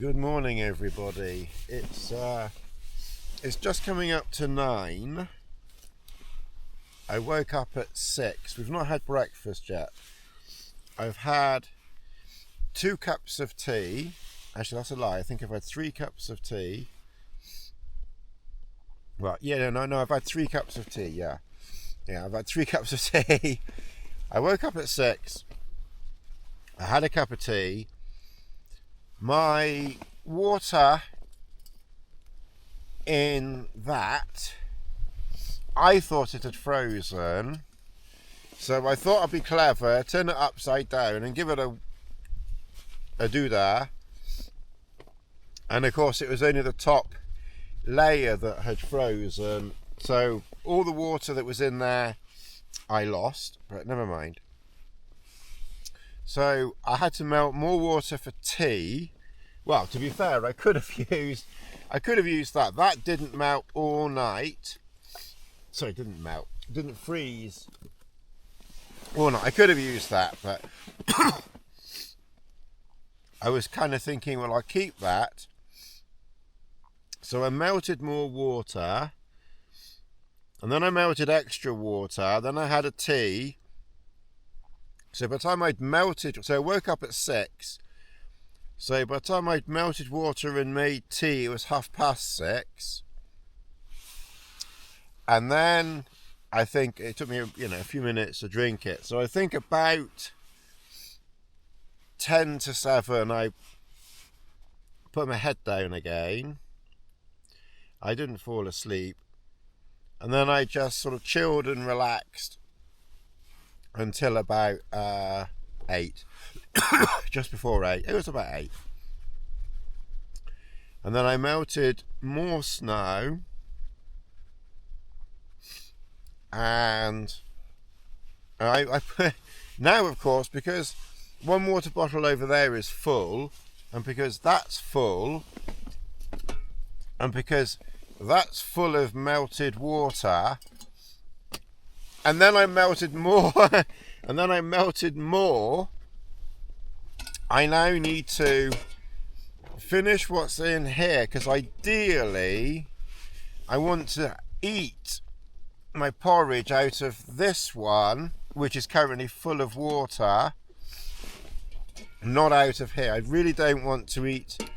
Good morning, everybody. It's just coming up to 9. I woke up at 6. We've not had breakfast yet. I've had 2 cups of tea. Actually, that's a lie. I think I've had 3 cups of tea. Well, yeah, no. I've had 3 cups of tea. Yeah, I've had 3 cups of tea. I woke up at 6. I had a cup of tea. My water in that, I thought it had frozen, so I thought I'd be clever, turn it upside down and give it a doodah. And of course it was only the top layer that had frozen, so all the water that was in there I lost, but never mind. So I had to melt more water for tea. Well, to be fair, I could have used that. That didn't melt all night. Sorry, didn't melt. Didn't freeze all night. I could have used that, but I was kind of thinking, well, I'll keep that. So I melted more water, and then I melted extra water. Then I had a tea. So by the time I'd melted, so I woke up at 6. So by the time I'd melted water and made tea, it was 6:30. And then I think it took me, a few minutes to drink it. So I think about 10 to 7, I put my head down again. I didn't fall asleep. And then I just sort of chilled and relaxed until about 8. Just before 8. It was about 8. And then I melted more snow, and I put, now of course, because one water bottle over there is full, and because that's full, and because that's full of melted water, and then I melted more and then I melted more, I now need to finish what's in here, because ideally I want to eat my porridge out of this one, which is currently full of water, not out of here. I really don't want to eat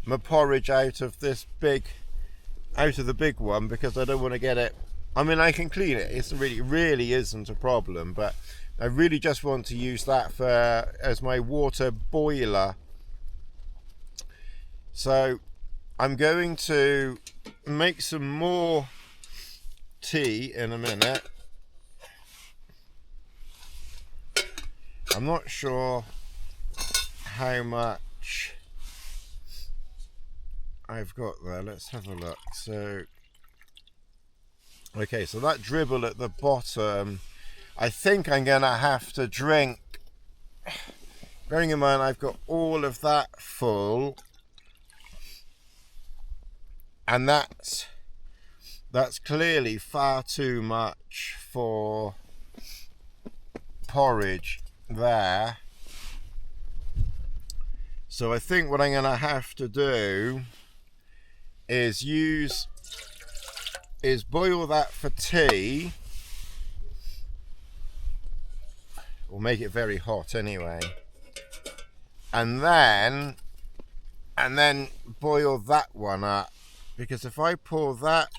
my porridge out of the big one, because I don't want to get it. I mean, I can clean it. It really isn't a problem, but I really just want to use that as my water boiler. So I'm going to make some more tea in a minute. I'm not sure how much I've got there. Let's have a look. So okay, so that dribble at the bottom, I think I'm gonna have to drink. Bearing in mind I've got all of that full, and that's clearly far too much for porridge there. So I think what I'm gonna have to do is boil that for tea, or make it very hot anyway, and then boil that one up, because if I pour that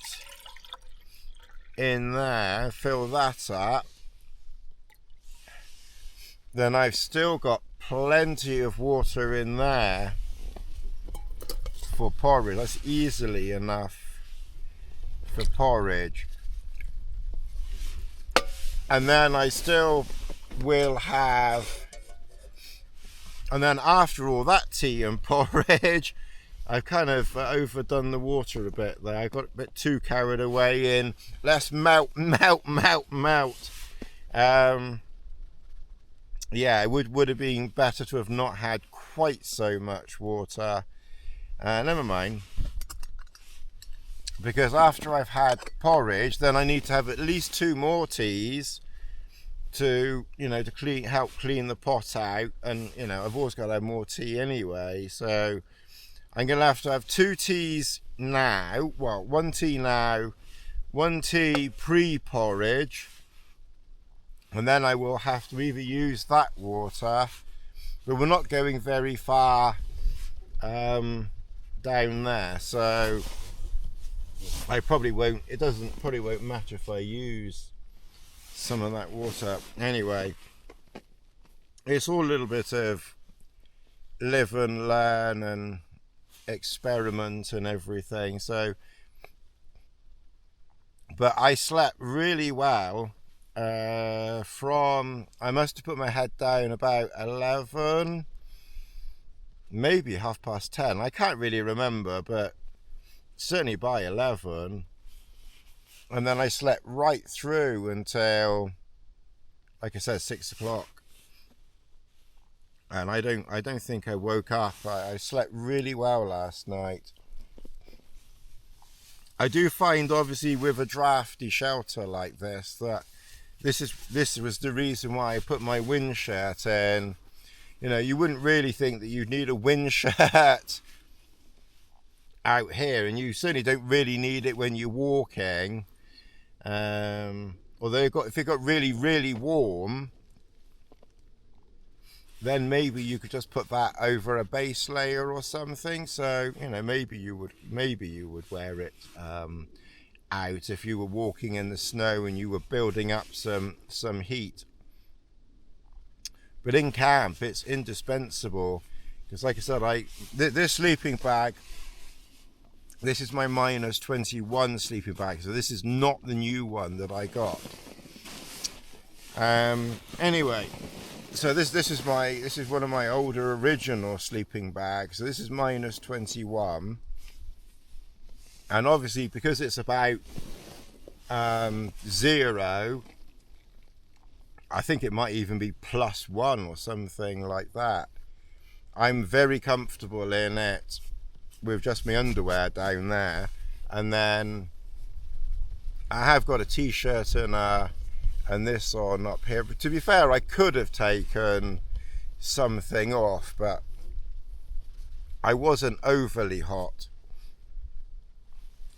in there, fill that up, then I've still got plenty of water in there for porridge. That's easily enough for porridge. And then I still will have, and then after all that tea and porridge, I've kind of overdone the water a bit there. I got a bit too carried away in let's melt. Yeah, it would have been better to have not had quite so much water. Never mind. Because after I've had porridge, then I need to have at least 2 more teas to, to help clean the pot out. And, I've always got to have more tea anyway. So I'm going to have 2 teas now. Well, 1 tea now, 1 tea pre-porridge. And then I will have to either use that water, but we're not going very far down there, so I probably won't, probably won't matter if I use some of that water. Anyway, it's all a little bit of live and learn and experiment and everything. So, but I slept really well from, I must have put my head down about 11, maybe 10:30. I can't really remember, but certainly by 11. And then I slept right through until, like I said, 6 o'clock. And I don't think I woke up. I slept really well last night. I do find, obviously, with a drafty shelter like this, that this was the reason why I put my wind shirt in. You know, you wouldn't really think that you'd need a wind shirt out here, and you certainly don't really need it when you're walking. Although if it got really, really warm, then maybe you could just put that over a base layer or something. So, you know, maybe you would wear it out if you were walking in the snow and you were building up some heat. But in camp, it's indispensable, because, like I said, this sleeping bag, this is my -21 sleeping bag, so this is not the new one that I got. Anyway, so this is one of my older original sleeping bags. So this is -21, and obviously because it's about 0, I think it might even be +1 or something like that. I'm very comfortable in it with just my underwear down there, and then I have got a t-shirt and this on up here. But to be fair, I could have taken something off, but I wasn't overly hot,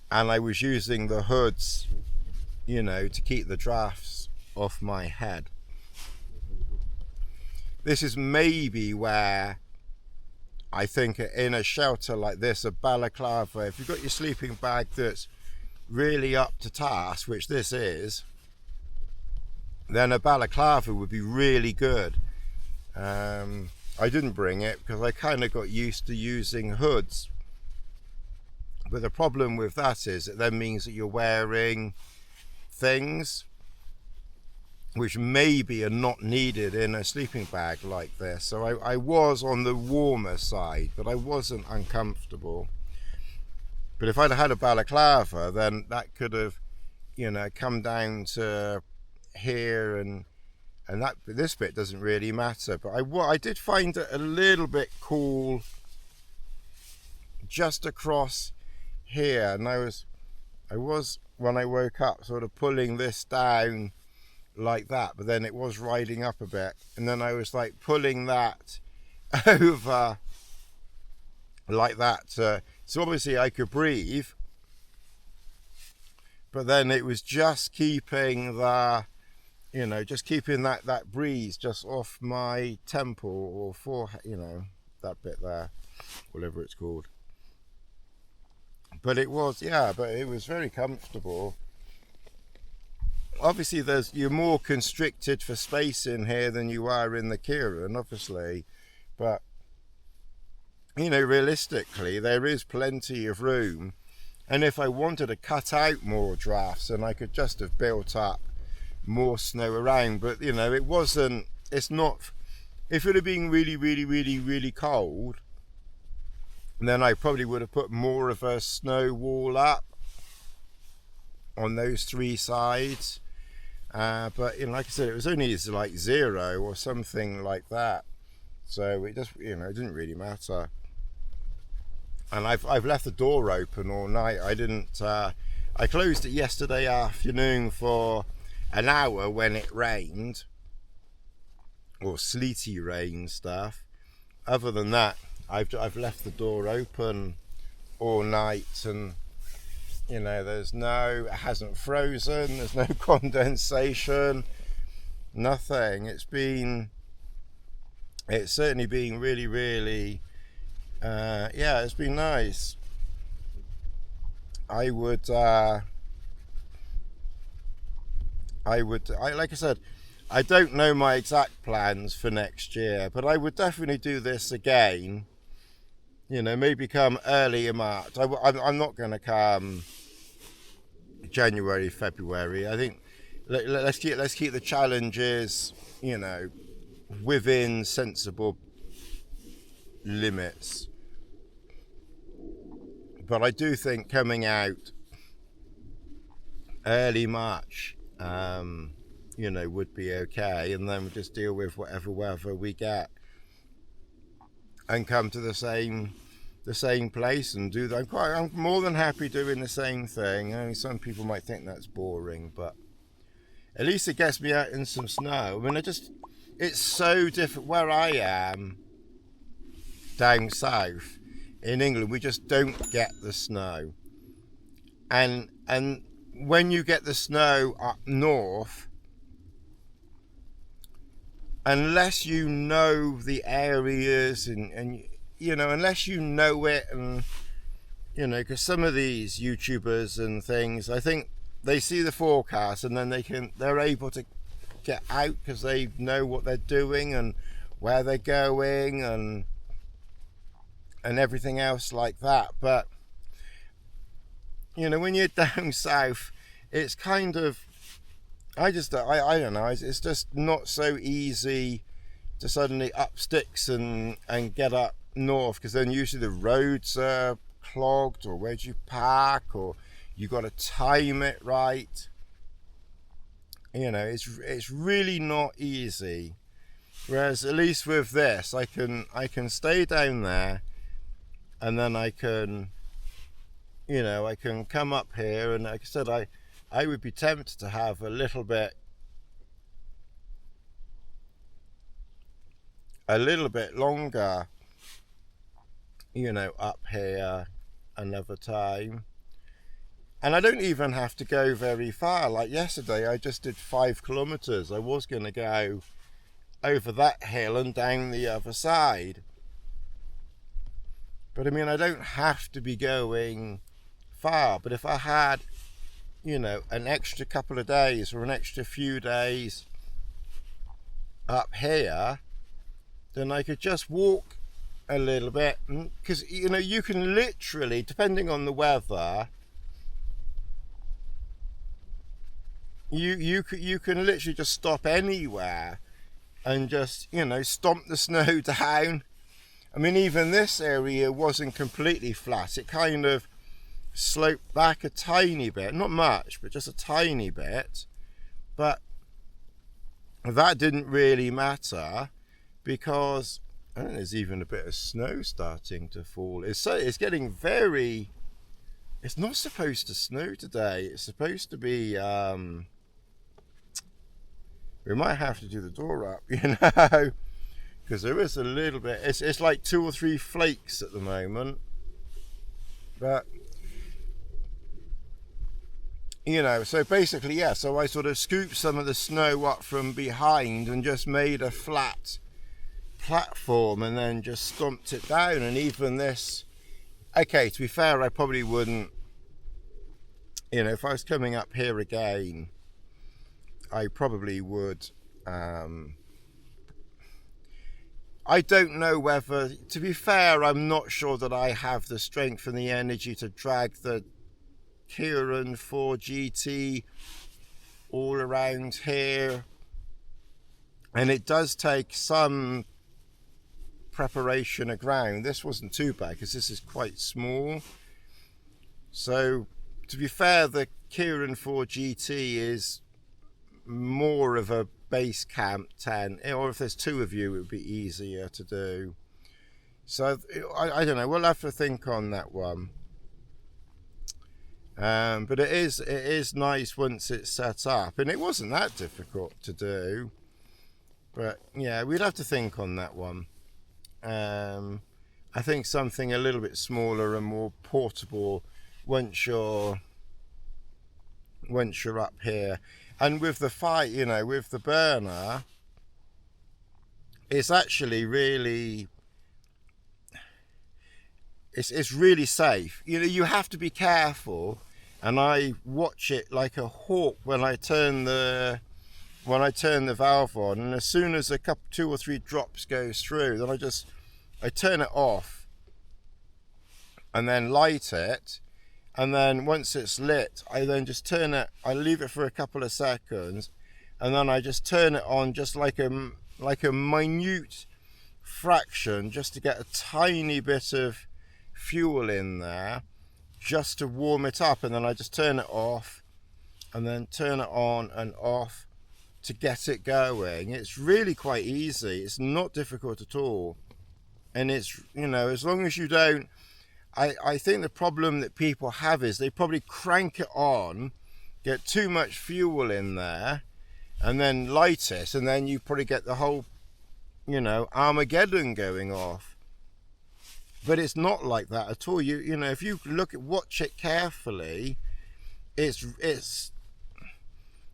and I was using the hoods, you know, to keep the drafts off my head. This is maybe where I think in a shelter like this, a balaclava, if you've got your sleeping bag that's really up to task, which this is, then a balaclava would be really good. I didn't bring it because I kind of got used to using hoods. But the problem with that is it then means that you're wearing things which maybe are not needed in a sleeping bag like this. So I was on the warmer side, but I wasn't uncomfortable. But if I'd had a balaclava, then that could have, you know, come down to here, and that this bit doesn't really matter. But I did find it a little bit cool just across here, and I was when I woke up sort of pulling this down like that, but then it was riding up a bit, and then I was like pulling that over like that, so obviously I could breathe, but then it was just keeping the, you know, just keeping that breeze just off my temple or forehead, you know, that bit there, whatever it's called. But it was, yeah, but it was very comfortable. Obviously you're more constricted for space in here than you are in the Kieran, obviously, but you know, realistically there is plenty of room, and if I wanted to cut out more drafts, then I could just have built up more snow around. But you know, it's not, if it had been really, really, really, really cold, then I probably would have put more of a snow wall up on those 3 sides. But you know, like I said, it was only like 0 or something like that, so it just, you know, it didn't really matter. And I've left the door open all night. I closed it yesterday afternoon for an hour when it rained, or sleety rain stuff. Other than that, I've left the door open all night, and you know, it hasn't frozen, there's no condensation, nothing. It's certainly been really, really, yeah, it's been nice. I would, like I said, I don't know my exact plans for next year, but I would definitely do this again. You know, maybe come early in March. I'm not going to come January, February. I think let's keep the challenges, you know, within sensible limits. But I do think coming out early March, you know, would be okay, and then we'll just deal with whatever weather we get and come to the same place and do that. I'm more than happy doing the same thing. I mean, some people might think that's boring, but at least it gets me out in some snow. I mean, it's so different where I am down south in England. We just don't get the snow, and when you get the snow up north, unless you know the areas and you know, unless you know it, and you know, because some of these YouTubers and things, I think they see the forecast and then they're able to get out because they know what they're doing and where they're going and everything else like that. But you know, when you're down south, it's kind of, I don't know, it's just not so easy to suddenly up sticks and get up north, because then usually the roads are clogged, or where do you park, or you got to time it right. You know, it's really not easy. Whereas at least with this, I can stay down there, and then I can, you know, I can come up here, and like I said, I would be tempted to have a little bit longer, you know, up here another time. And I don't even have to go very far. Like yesterday, I just did 5 kilometers. I was going to go over that hill and down the other side. But I mean, I don't have to be going far. But if I had, you know, an extra couple of days or an extra few days up here, then I could just walk a little bit, because you know, you can literally, depending on the weather, you can literally just stop anywhere and just, you know, stomp the snow down. I mean, even this area wasn't completely flat. It kind of sloped back a tiny bit, not much, but just a tiny bit. But that didn't really matter, because I think there's even a bit of snow starting to fall. It's getting very, it's not supposed to snow today. It's supposed to be, we might have to do the door up, you know, because there is a little bit, it's like 2 or 3 flakes at the moment. But you know, so basically, yeah, so I sort of scooped some of the snow up from behind and just made a flat platform and then just stomped it down. And even this, okay, to be fair, I probably wouldn't, you know, if I was coming up here again, I probably would, I don't know whether, to be fair, I'm not sure that I have the strength and the energy to drag the Kieran 4GT all around here. And it does take some preparation of ground. This wasn't too bad because this is quite small. So to be fair, the Kieran 4GT is more of a base camp tent, or if there's 2 of you, it would be easier to do. So I don't know, we'll have to think on that one. But it is nice once it's set up, and it wasn't that difficult to do. But yeah, we'd have to think on that one. And I think something a little bit smaller and more portable once you're up here. And with the fire, you know, with the burner, it's actually really, it's really safe. You know, you have to be careful, and I watch it like a hawk when I turn the valve on, and as soon as two or three drops goes through, then I turn it off and then light it, and then once it's lit, I then just I leave it for a couple of seconds, and then I just turn it on just like a minute fraction, just to get a tiny bit of fuel in there, just to warm it up, and then I just turn it off and then turn it on and off to get it going. It's really quite easy. It's not difficult at all. And it's, you know, as long as you don't, I think the problem that people have is they probably crank it on, get too much fuel in there, and then light it, and then you probably get the whole, you know, Armageddon going off. But it's not like that at all. You know, if you watch it carefully, it's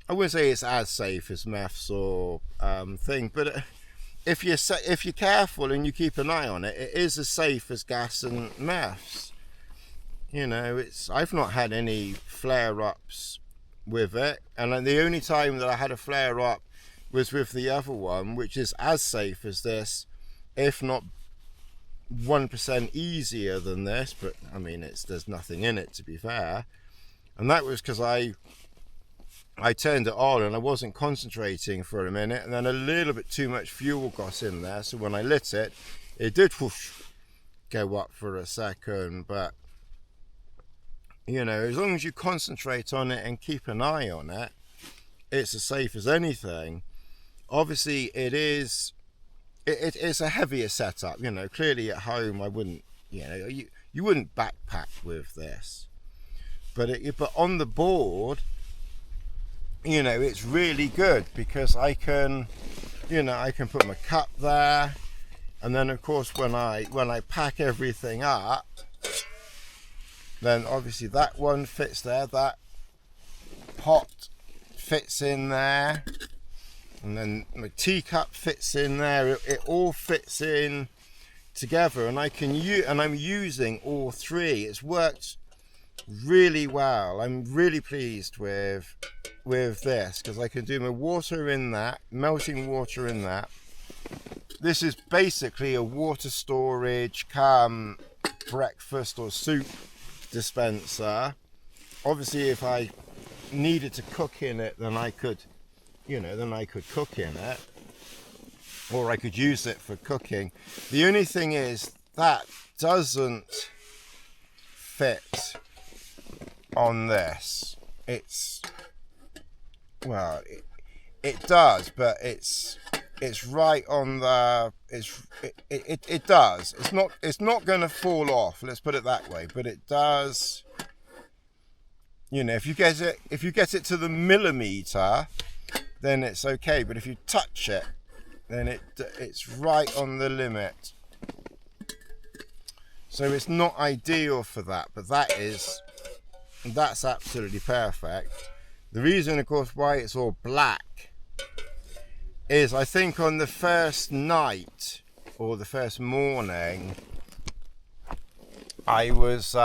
I wouldn't say it's as safe as maths or thing, but if you're careful and you keep an eye on it, it is as safe as gas and maths. You know, I've not had any flare-ups with it, and the only time that I had a flare-up was with the other one, which is as safe as this, if not 1% easier than this. But I mean, there's nothing in it, to be fair, and that was because I turned it on and I wasn't concentrating for a minute, and then a little bit too much fuel got in there, so when I lit it, it did whoosh, go up for a second. But you know, as long as you concentrate on it and keep an eye on it, it's as safe as anything. Obviously it's a heavier setup, you know. Clearly at home I wouldn't, you know, you wouldn't backpack with this, but on the board, you know, it's really good because I can put my cup there, and then of course when I pack everything up, then obviously that one fits there, that pot fits in there, and then my teacup fits in there. It all fits in together, and I'm using all three. It's worked really well. I'm really pleased with this, because I can do my water in that, melting water in that. This is basically a water storage come breakfast or soup dispenser. Obviously if I needed to cook in it, then I could, you know, cook in it, or I could use it for cooking. The only thing is that doesn't fit on this. Well, it does, but it's right on the, it does. It's not going to fall off, let's put it that way, but it does. You know, if you get it to the millimeter, then it's okay, but if you touch it, then it's right on the limit. So it's not ideal for that, but that's absolutely perfect. The reason, of course, why it's all black is I think on the first night or the first morning, I was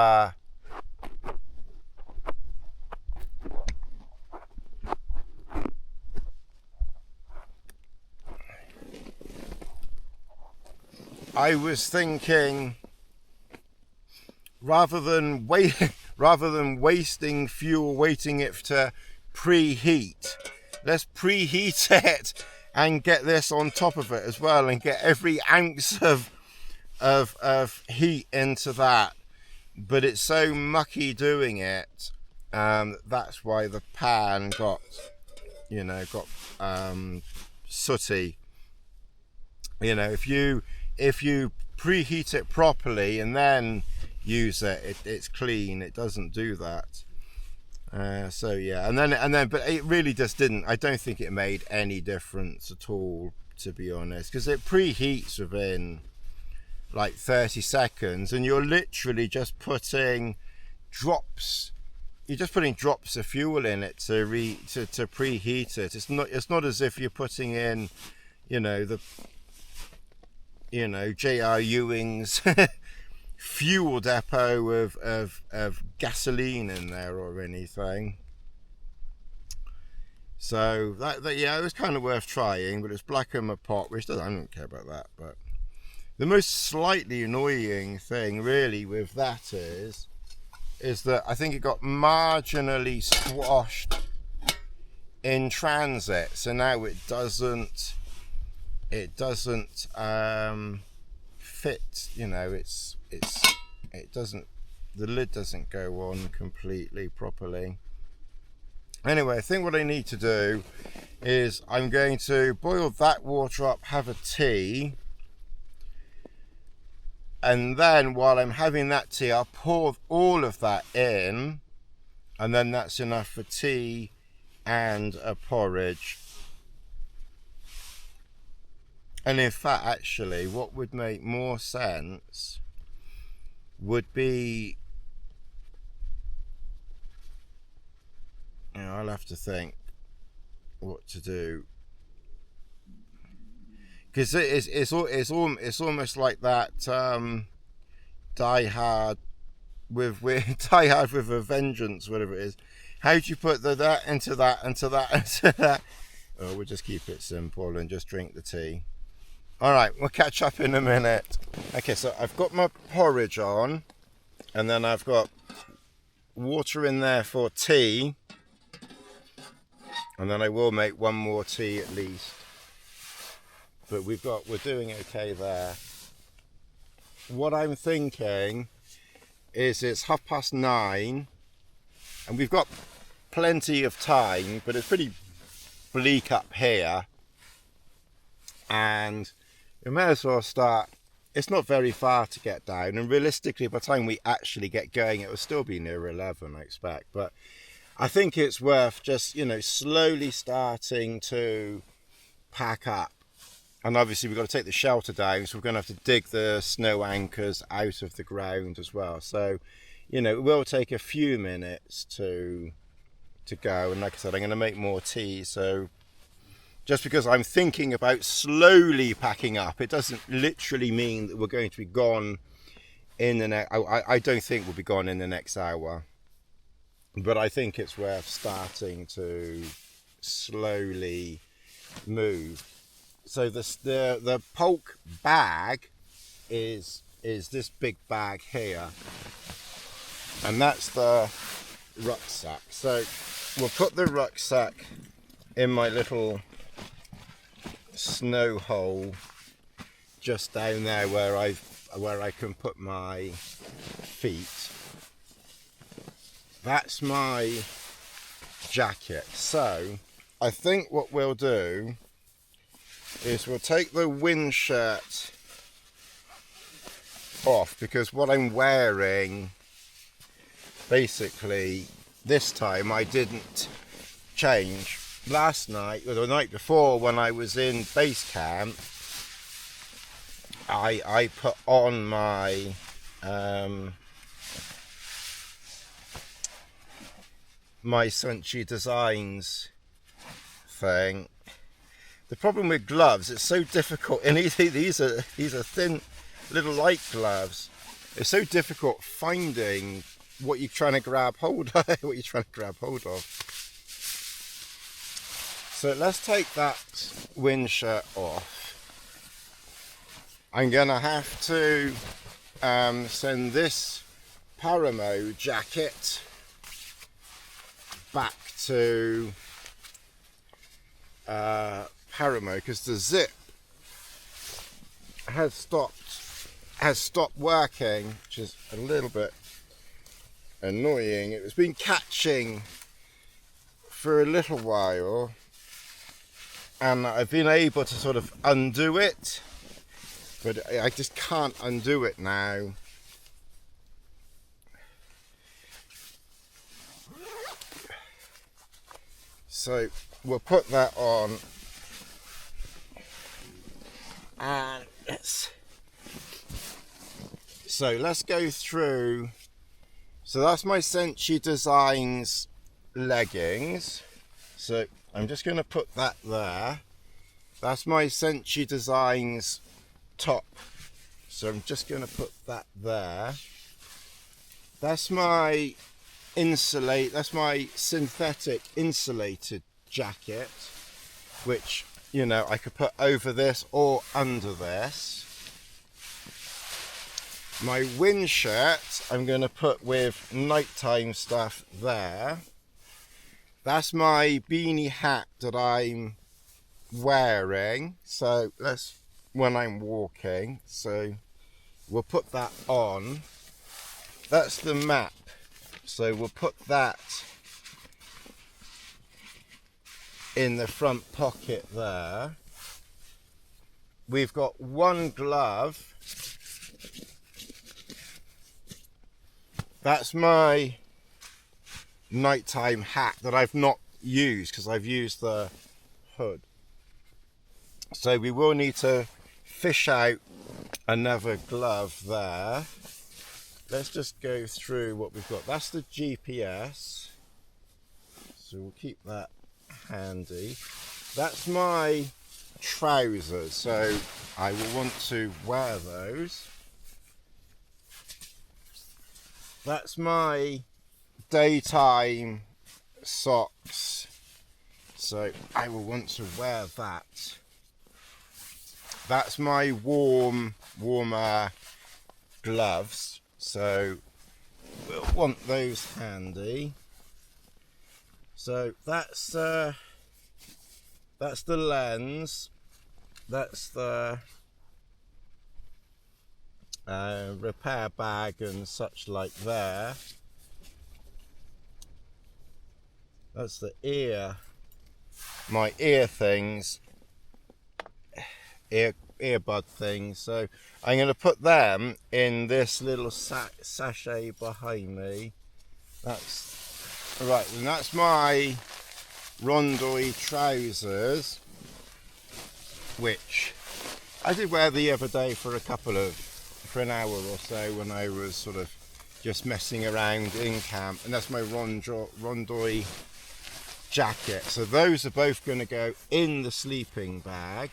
thinking, rather than wasting fuel waiting it to preheat, let's preheat it and get this on top of it as well, and get every ounce of heat into that. But it's so mucky doing it, that's why the pan got sooty. You know, if you preheat it properly and then use it, it's clean. It doesn't do that. So yeah, and then but it really just didn't. I don't think it made any difference at all, to be honest, because it preheats within like 30 seconds, and you're literally just putting drops. You're just putting drops of fuel in it to preheat it. It's not as if you're putting in, J.R. Ewing's fuel depot of gasoline in there or anything. So that yeah, it was kind of worth trying, but it's black in my pot, which I don't care about that. But the most slightly annoying thing really with that is that I think it got marginally squashed in transit, so now it doesn't fit. It doesn't, the lid doesn't go on completely properly. Anyway, I think what I need to do is I'm going to boil that water up, have a tea, and then while I'm having that tea, I'll pour all of that in, and then that's enough for tea and a porridge. And in fact, actually, what would make more sense would be, I'll have to think what to do, because it's almost like that Die Hard with Die Hard with a Vengeance, whatever it is. How do you put that into that into that into that? Oh, we'll just keep it simple and just drink the tea. All right, we'll catch up in a minute. Okay, so I've got my porridge on, and then I've got water in there for tea, and then I will make one more tea at least. But we're doing okay there. What I'm thinking is it's 9:30, and we've got plenty of time, but it's pretty bleak up here, and we may as well start. It's not very far to get down, and realistically by the time we actually get going it will still be near 11, I expect. But I think it's worth just slowly starting to pack up. And obviously we've got to take the shelter down, so we're going to have to dig the snow anchors out of the ground as well. So it will take a few minutes to go, and like I said, I'm going to make more tea. So just because I'm thinking about slowly packing up, it doesn't literally mean that we're going to be gone in the next. I don't think we'll be gone in the next hour, but I think it's worth starting to slowly move. So the Polk bag is this big bag here, and that's the rucksack. So we'll put the rucksack in my little snow hole just down there where I can put my feet. That's my jacket. So I think what we'll do is we'll take the wind shirt off, because what I'm wearing, basically this time I didn't change. Last night or the night before when I was in base camp, I put on my my Sunchy Designs thing. The problem with gloves, it's so difficult, and these are thin little light gloves. It's so difficult finding what you're trying to grab hold of. So let's take that wind shirt off. I'm gonna have to send this Paramo jacket back to Paramo, because the zip has stopped working, which is a little bit annoying. It was been catching for a little while, and I've been able to sort of undo it, but I just can't undo it now. So we'll put that on, and let's so let's go through. So that's my Senchi Designs leggings. So I'm just going to put that there. That's my Senchi Designs top. So I'm just going to put that there. That's my that's my synthetic insulated jacket, which, you know, I could put over this or under this. My wind shirt I'm going to put with nighttime stuff there. That's my beanie hat that I'm wearing, so let's, when I'm walking, so we'll put that on. That's the map, so we'll put that in the front pocket there. We've got one glove. That's my nighttime hat that I've not used because I've used the hood. So we will need to fish out another glove there. Let's just go through what we've got. That's the GPS. So we'll keep that handy. That's my trousers, so I will want to wear those. That's my daytime socks, so I will want to wear that. That's my warmer gloves, so we'll want those handy. So that's the lens. That's the repair bag and such like there. That's the my ear things, earbud things. So I'm going to put them in this little sachet behind me. That's right, and that's my rondoi trousers, which I did wear the other day for an hour or so when I was sort of just messing around in camp, and that's my rondoi jacket. So those are both going to go in the sleeping bag.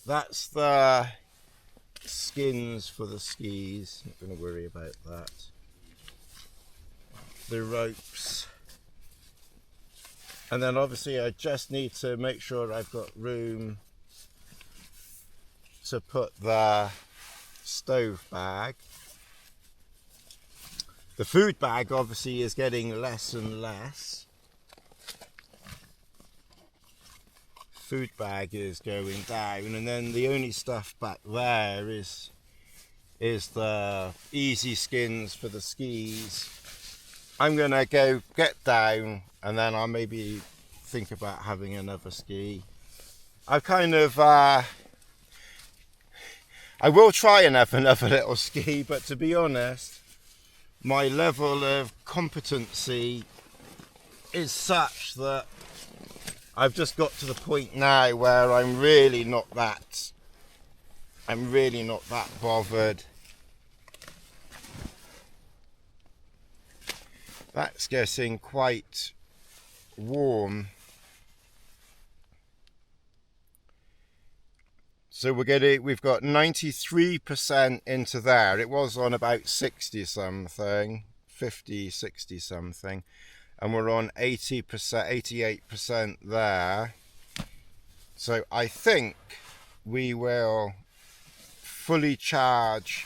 That's the skins for the skis, not going to worry about that. The ropes, and then obviously I just need to make sure I've got room to put the stove bag. The food bag obviously is getting less and less. Food bag is going down, and then the only stuff back there is the easy skins for the skis. I'm gonna go get down, and then I'll maybe think about having another ski. I kind of I will try and have another little ski, but to be honest, my level of competency is such that I've just got to the point now where I'm really not that bothered. That's getting quite warm. So we've got 93% into there. It was on about 60 something, 50, 60 something. And we're on 80%, 88% there. So I think we will fully charge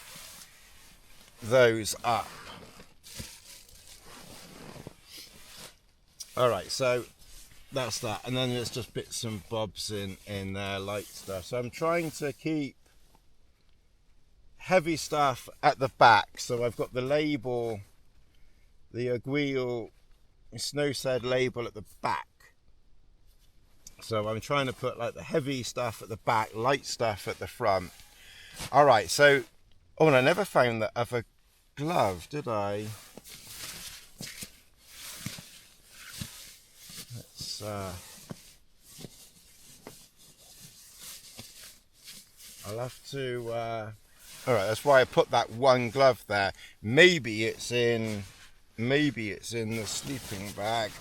those up. Alright, so that's that, and then there's just bits and bobs in there, light stuff. So I'm trying to keep heavy stuff at the back. So I've got the label, the Oakley Snowshed label at the back. So I'm trying to put like the heavy stuff at the back, light stuff at the front. Alright, so, oh, and I never found that other glove, did I? I'll have to All right, that's why I put that one glove there. Maybe it's in the sleeping bag.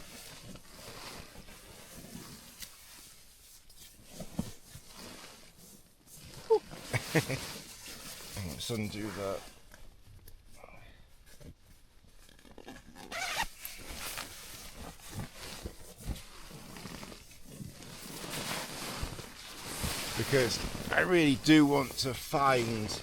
Let's undo that. Because I really do want to find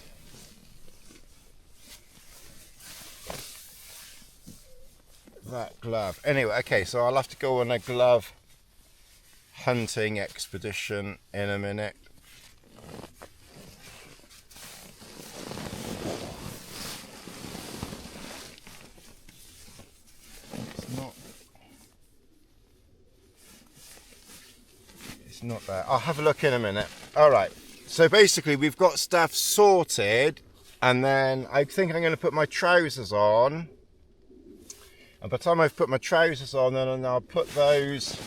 that glove. Anyway, okay, so I'll have to go on a glove hunting expedition in a minute. It's not there. I'll have a look in a minute. All right, so basically we've got stuff sorted, and then I think I'm going to put my trousers on. And by the time I've put my trousers on, then I'll put those,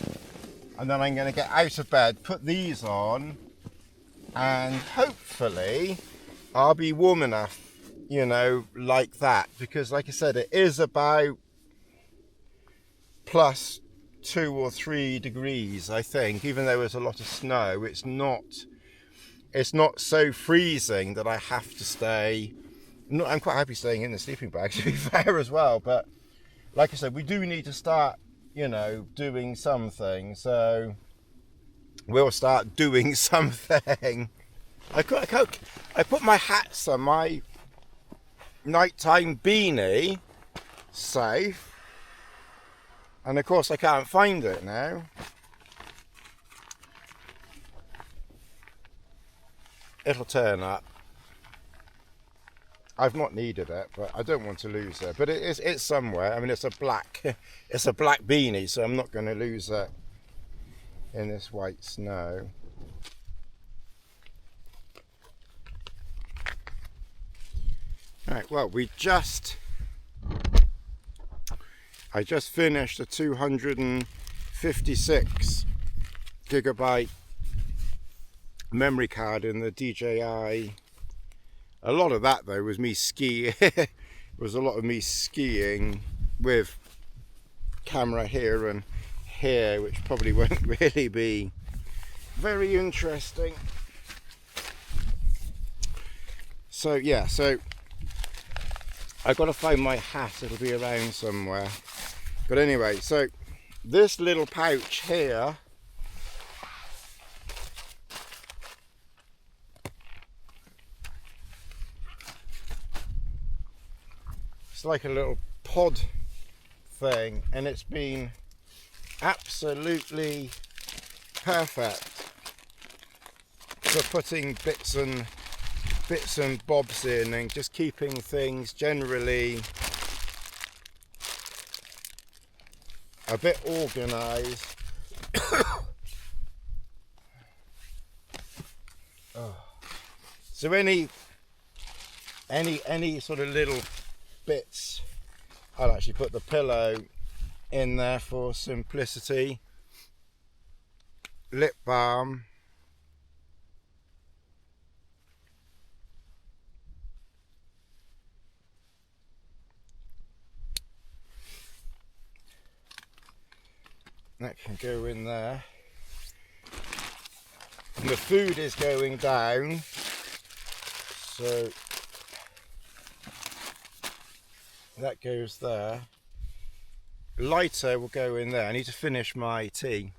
and then I'm going to get out of bed, put these on, and hopefully I'll be warm enough, you know, like that. Because like I said, it is about plus 2 or 3 degrees, I think. Even though there's a lot of snow, it's not so freezing that I have to stay. I'm quite happy staying in the sleeping bag, to be fair, as well. But like I said, we do need to start, you know, doing something. So we'll start doing something. I put my hats on, my nighttime beanie safe, and of course I can't find it now. It'll turn up. I've not needed it, but I don't want to lose it. But it's somewhere. I mean, it's a black beanie, so I'm not going to lose it in this white snow. Right, well, I just finished a 256 gigabyte memory card in the DJI. A lot of that though was me skiing. It was a lot of me skiing with camera here and here, which probably won't really be very interesting. So yeah, so I've got to find my hat. It'll be around somewhere. But anyway, so this little pouch here it's like a little pod thing, and it's been absolutely perfect for putting bits and bobs in and just keeping things generally a bit organized. So any sort of little bits, I'll actually put the pillow in there for simplicity. Lip balm. That can go in there. And the food is going down, so that goes there. Lighter will go in there. I need to finish my tea.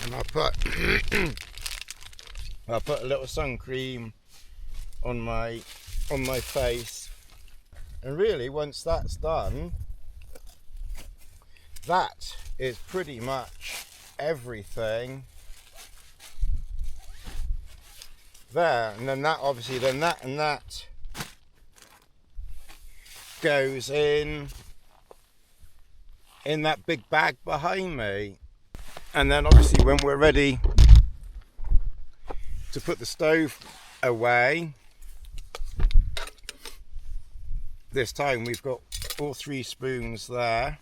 And I'll put a little sun cream on my face, and really once that's done, that is pretty much everything there. And then that obviously, then that and that goes in that big bag behind me. And then obviously when we're ready to put the stove away, this time we've got all 3 spoons there.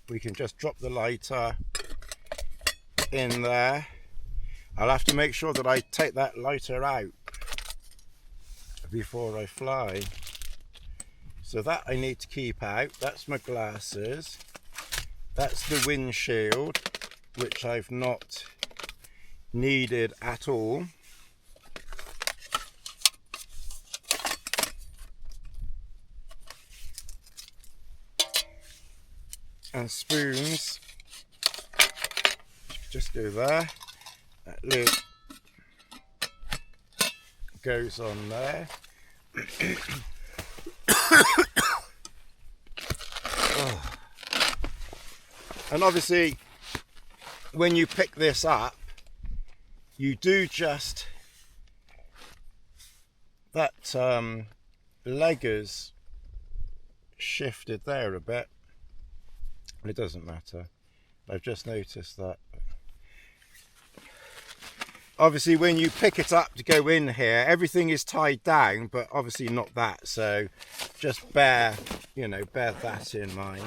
we can just drop the lighter in there. I'll have to make sure that I take that lighter out before I fly. So that I need to keep out. That's my glasses. That's the windshield, which I've not needed at all. And spoons. Just go there. That lid goes on there. Oh. And obviously when you pick this up, you do just that leg is shifted there a bit. It doesn't matter, I've just noticed that. Obviously when you pick it up to go in here, everything is tied down, but obviously not that, so just bear that in mind.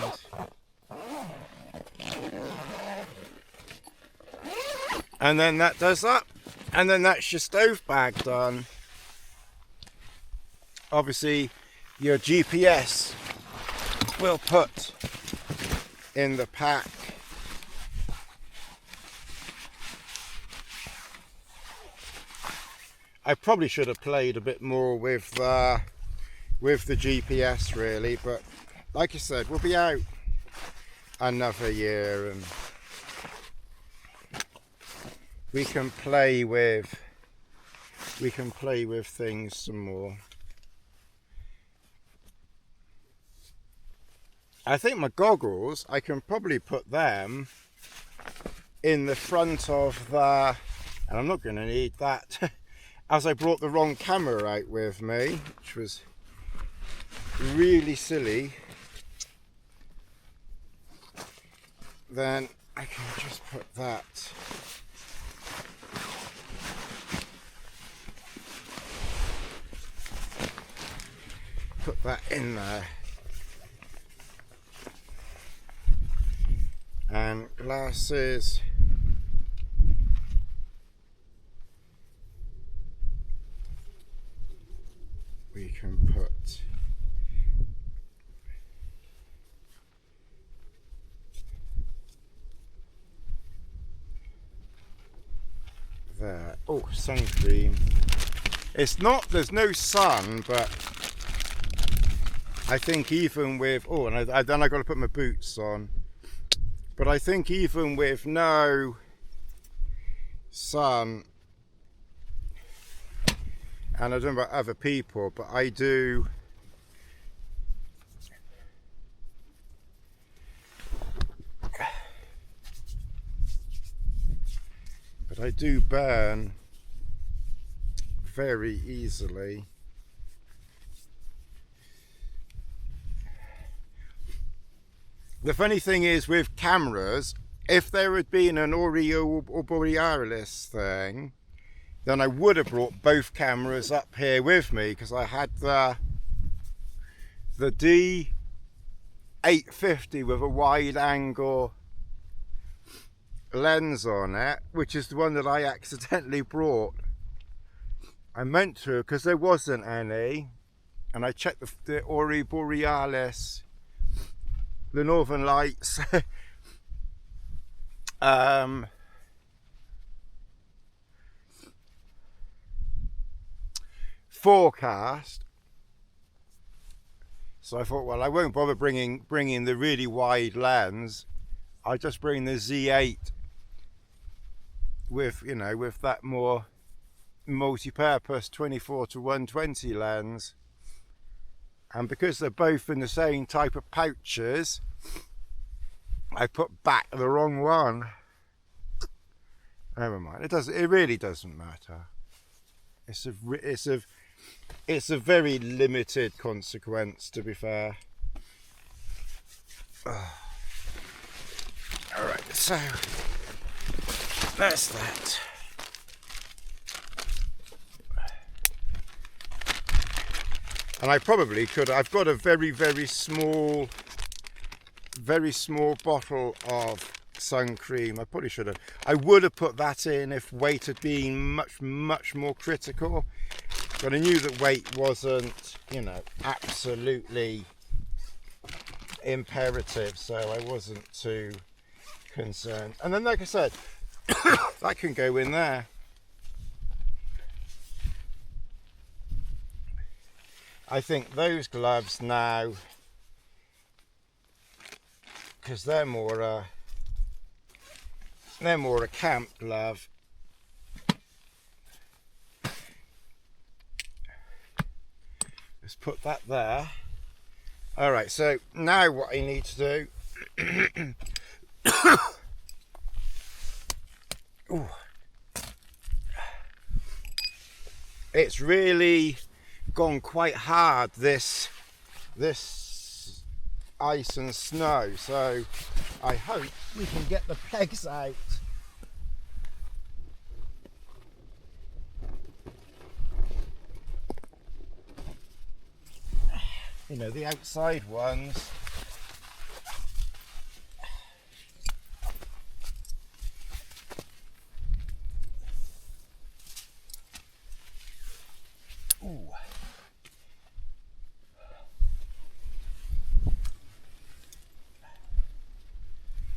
And then that does that, and then that's your stove bag done. Obviously your GPS will put in the pack. I probably should have played a bit more with the GPS really, but like I said, we'll be out another year and we can play with things some more. I think my goggles, I can probably put them in the front of the, and I'm not going to need that as I brought the wrong camera out with me, which was really silly. Then I can just put that in there. And glasses, we can put there. Oh, sun cream. It's not, there's no sun, but I think even with, oh, and then I got to put my boots on. But I think even with no sun, and I don't know about other people, but I do burn very easily. The funny thing is with cameras, if there had been an Aurora Borealis thing, then I would have brought both cameras up here with me, because I had the D850 with a wide angle lens on it, which is the one that I accidentally brought. I meant to, because there wasn't any, and I checked the Aurora Borealis, the Northern Lights forecast. So I thought, well, I won't bother bringing the really wide lens. I'll just bring the Z8 with, you know, with that more multi-purpose 24-120 lens. And because they're both in the same type of pouches, I put back the wrong one. Never mind. It really doesn't matter. It's a very limited consequence, to be fair. All right, so that's that. And I probably could, I've got a very, very small very small bottle of sun cream. I probably should have. I would have put that in if weight had been much more critical. But I knew that weight wasn't, you know, absolutely imperative, so I wasn't too concerned. And then, like I said, that can go in there. I think those gloves now, because they're more a camp glove. Let's put that there. All right, so now what I need to do ooh. It's really gone quite hard, this ice and snow, so I hope we can get the pegs out. You know, the outside ones. Ooh.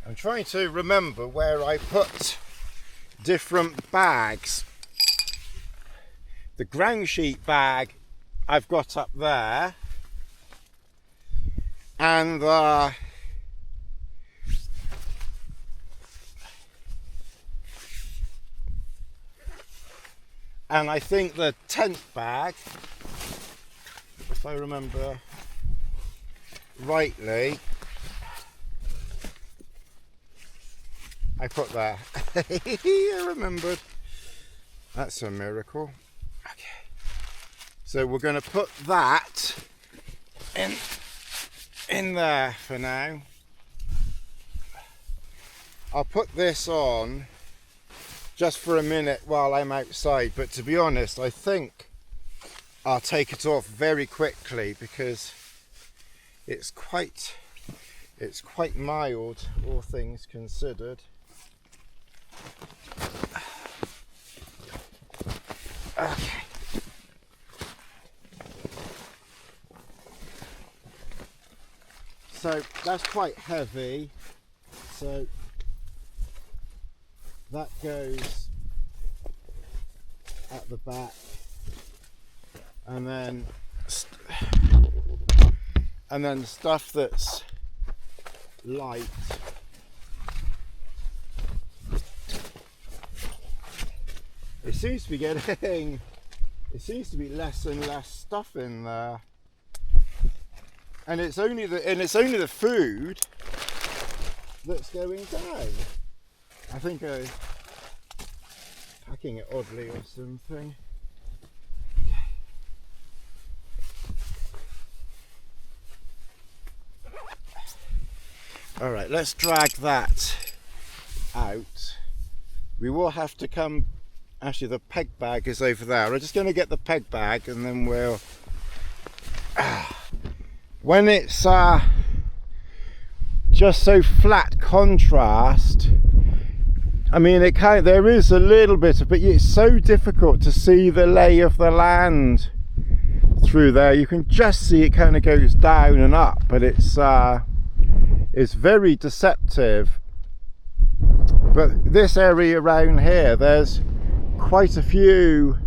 I'm trying to remember where I put different bags. The ground sheet bag I've got up there, and I think the tent bag, if I remember rightly, I put there. I remembered. That's a miracle. Okay. So we're going to put that in there for now. I'll put this on just for a minute while I'm outside, but to be honest, I think I'll take it off very quickly because it's quite mild, all things considered. Okay. So that's quite heavy, so that goes at the back, and then stuff that's light it seems to be less and less stuff in there. And it's only the food that's going down. I think I'm packing it oddly or something. All right, let's drag that out. We will have to come. Actually, the peg bag is over there. I'm just going to get the peg bag, and then we'll. When it's just so flat contrast, I mean, there is a little bit of, but it's so difficult to see the lay of the land through there. You can just see it kind of goes down and up, but it's very deceptive. But this area around here, there's quite a few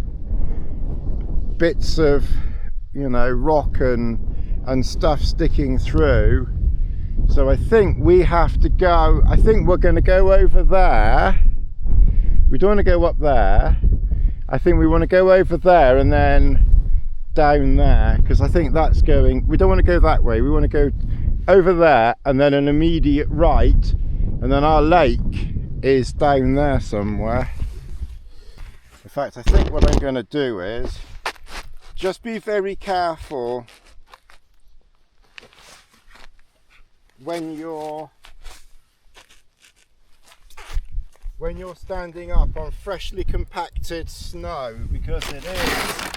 bits of, you know, rock and stuff sticking through. So I think we have to go, I think we're going to go over there. We don't want to go up there. I think we want to go over there and then down there, because I think that's going, we don't want to go that way. We want to go over there and then an immediate right, and then our lake is down there somewhere. In fact, I think what I'm going to do is just be very careful when you're standing up on freshly compacted snow, because it is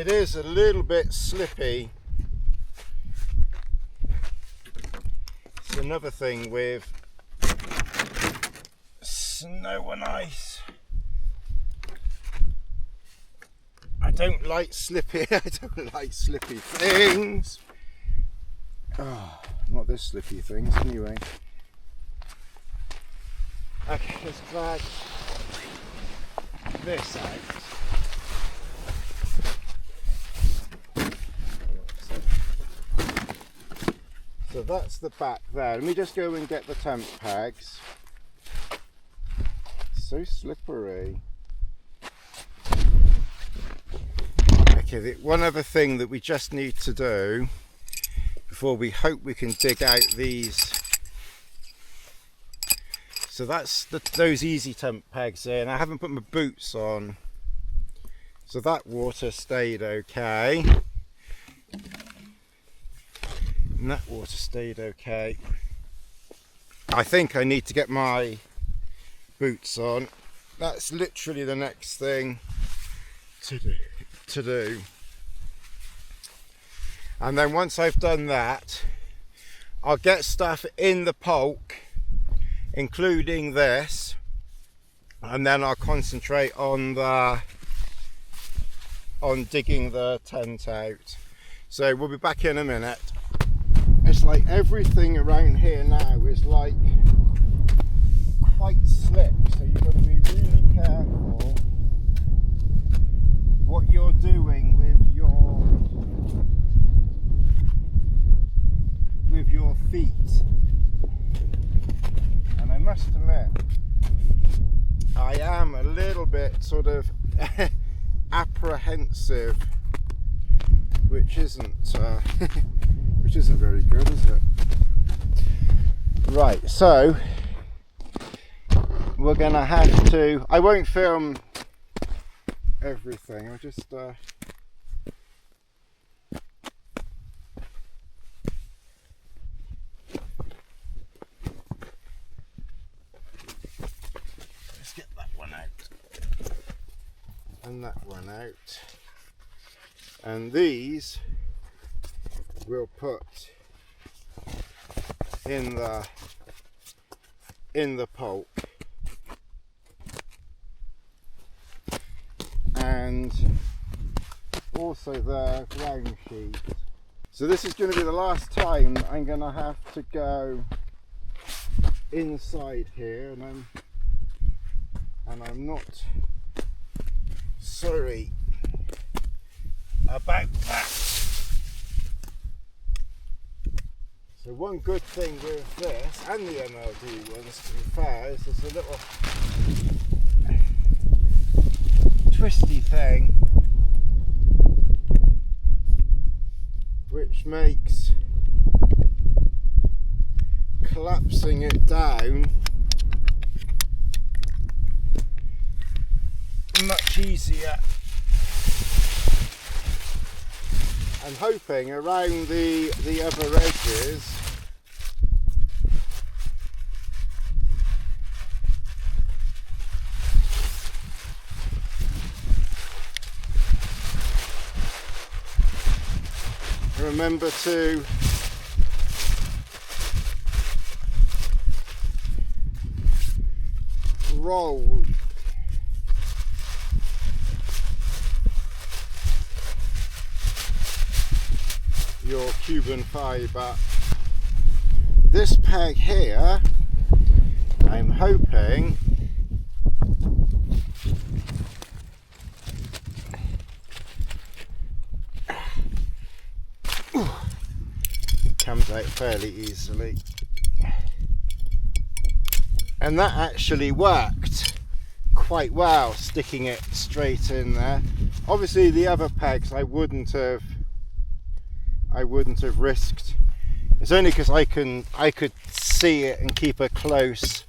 it is a little bit slippy. It's another thing with snow and ice. I don't like slippy. I don't like slippy things. Oh, not this slippy things anyway. Okay, let's drag this out. So that's the back there. Let me just go and get the temp pegs. So slippery. Okay, one other thing that we just need to do before we hope we can dig out these. So that's those easy temp pegs in. I haven't put my boots on. So that water stayed okay. And that water stayed okay. I think I need to get my boots on. That's literally the next thing to do. And then once I've done that, I'll get stuff in the pulk, including this, and then I'll concentrate on digging the tent out. So we'll be back in a minute. It's like everything around here now is like quite slick, so you've got to be really careful what you're doing with your feet. And I must admit, I am a little bit sort of apprehensive, which isn't very good, is it? Right, so we're gonna have to, I won't film everything, I'll just let's get that one out and that one out, and these we'll put in the pulp, and also the ground sheet. So this is going to be the last time I'm going to have to go inside here, and I'm not sorry about that. So one good thing with this and the MLD ones, to be fair, is there's a little twisty thing which makes collapsing it down much easier. I'm hoping around the other edges remember to roll your Cuban fibre. This peg here, I'm hoping comes out fairly easily, and that actually worked quite well, sticking it straight in there. Obviously the other pegs I wouldn't have risked. It's only because I could see it and keep a close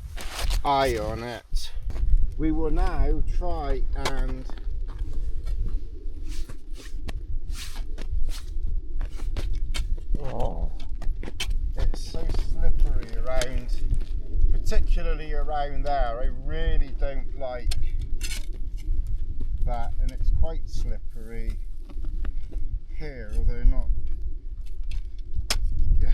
eye on it. We will now try and it's so slippery around, particularly around there. I really don't like that, and it's quite slippery. here, although not. Yeah.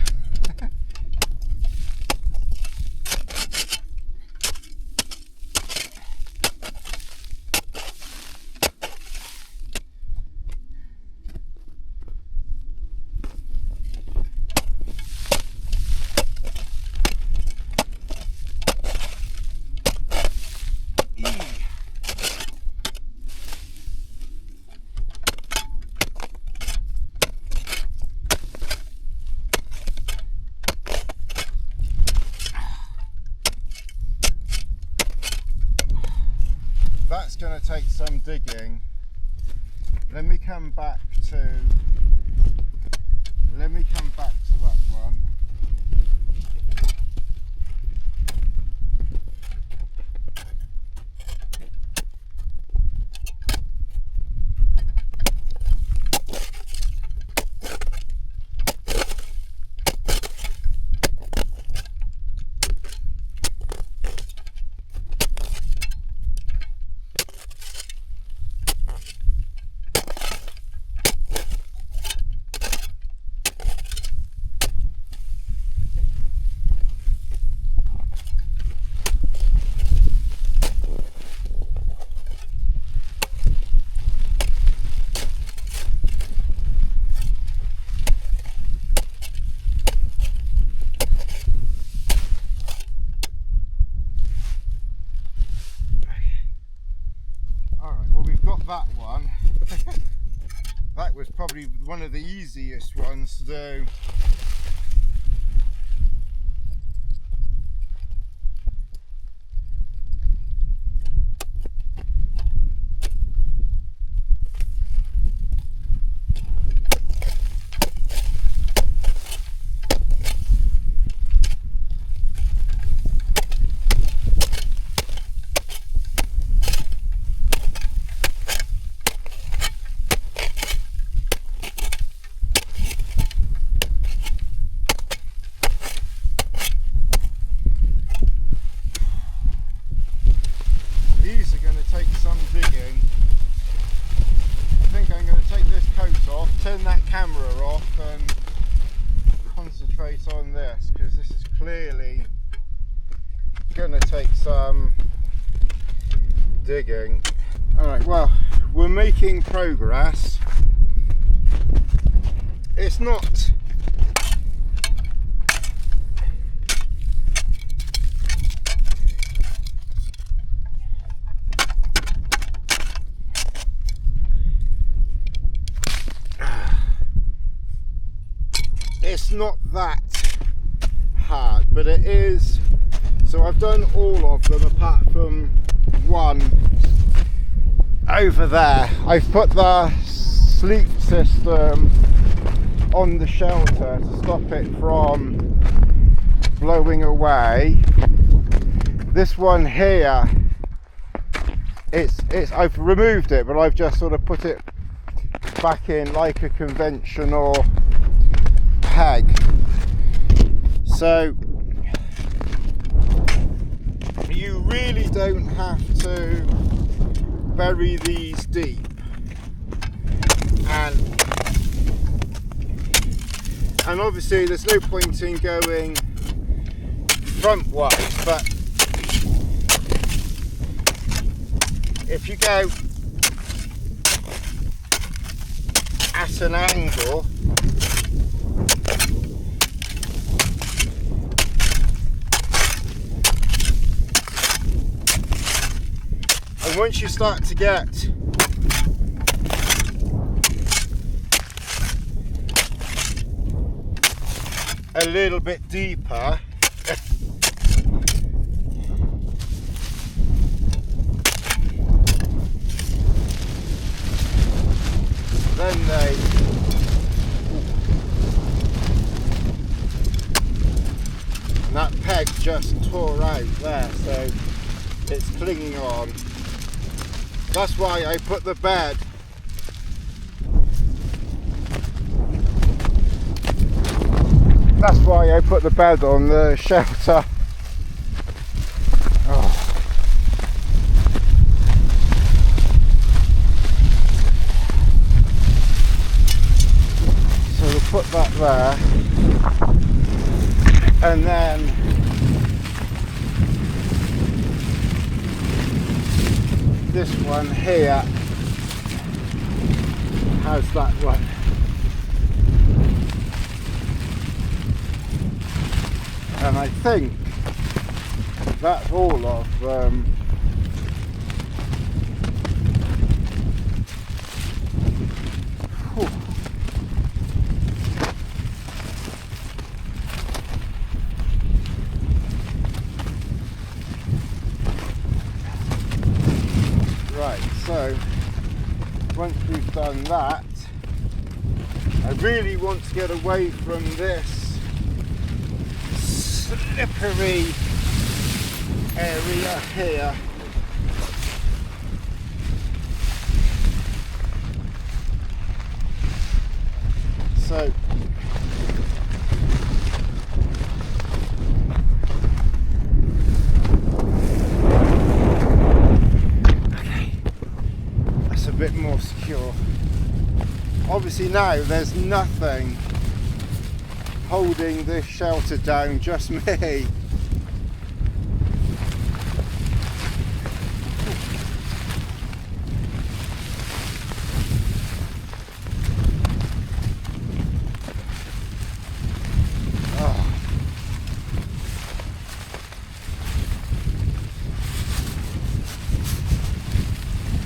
That's going to take some digging. Let me come back to that one. That one that was probably one of the easiest ones to do. Turn that camera off and concentrate on this, because this is clearly going to take some digging. Alright, well, we're making progress. It's not that hard, but it is. So I've done all of them apart from one over there. I've put the sleep system on the shelter to stop it from blowing away. This one here, it's I've removed it, but I've just sort of put it back in like a conventional peg. So you really don't have to bury these deep, and obviously there's no point in going front-wise, but if you go at an angle, and once you start to get a little bit deeper, then and that peg just tore out there, so it's clinging on. That's why I put the bed on the shelter. there, and then this one here has that one. And I think that's all of them. Right, so once we've done that, I really want to get away from this slippery area here. So okay, that's a bit more secure. Obviously now there's nothing holding this shelter down, just me.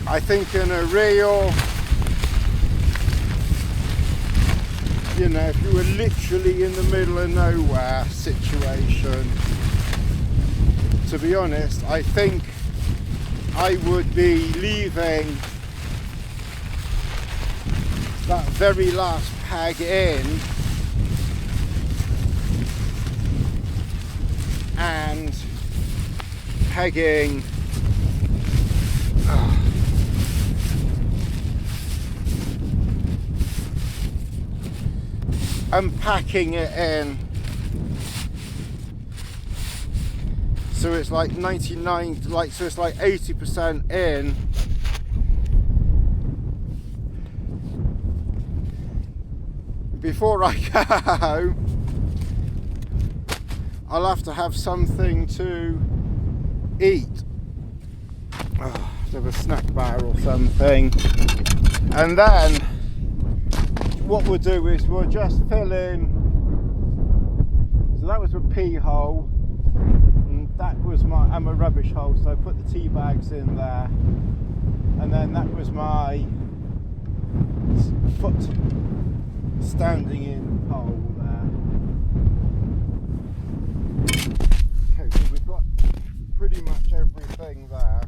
I think in a real, you know, if you were literally in the middle of nowhere situation, to be honest, I think I would be leaving that very last peg in and pegging unpacking it in, so it's like 99, like, so it's like 80% in, before I go. I'll have to have something to eat, have a snack bar or something, and then what we'll do is we'll just fill in. So that was a pee hole, and that was my rubbish hole, so I put the tea bags in there, and then that was my foot standing in hole there. Okay, so we've got pretty much everything there.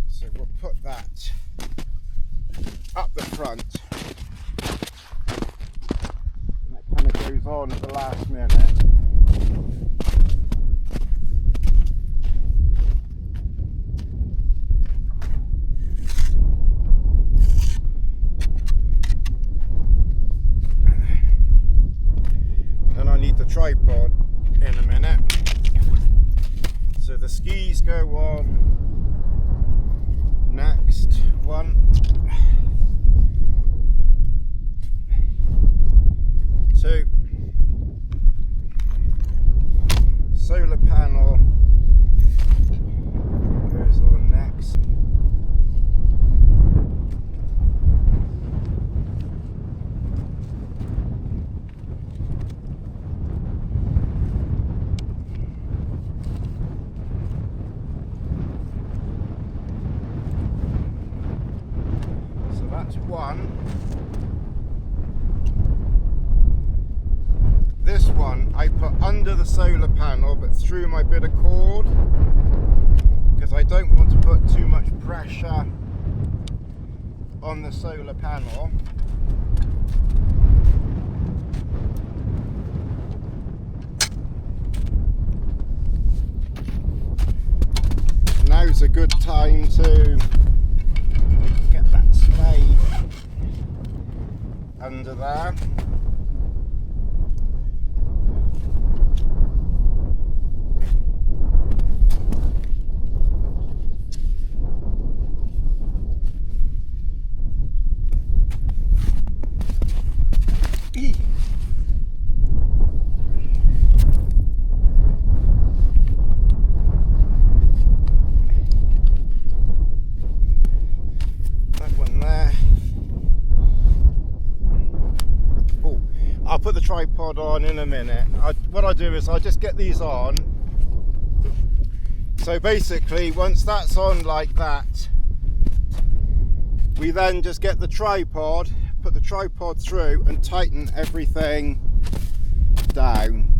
So we'll put that up the front, and that kind of goes on at the last minute. And I need the tripod in a minute. So the skis go on next one. Two. Solar panel goes on next. One. This one I put under the solar panel but through my bit of cord, because I don't want to put too much pressure on the solar panel. Now's a good time to get that spade under there. I'll put the tripod on in a minute. What I do is I just get these on. So basically, once that's on like that, we then just get the tripod, put the tripod through and tighten everything down.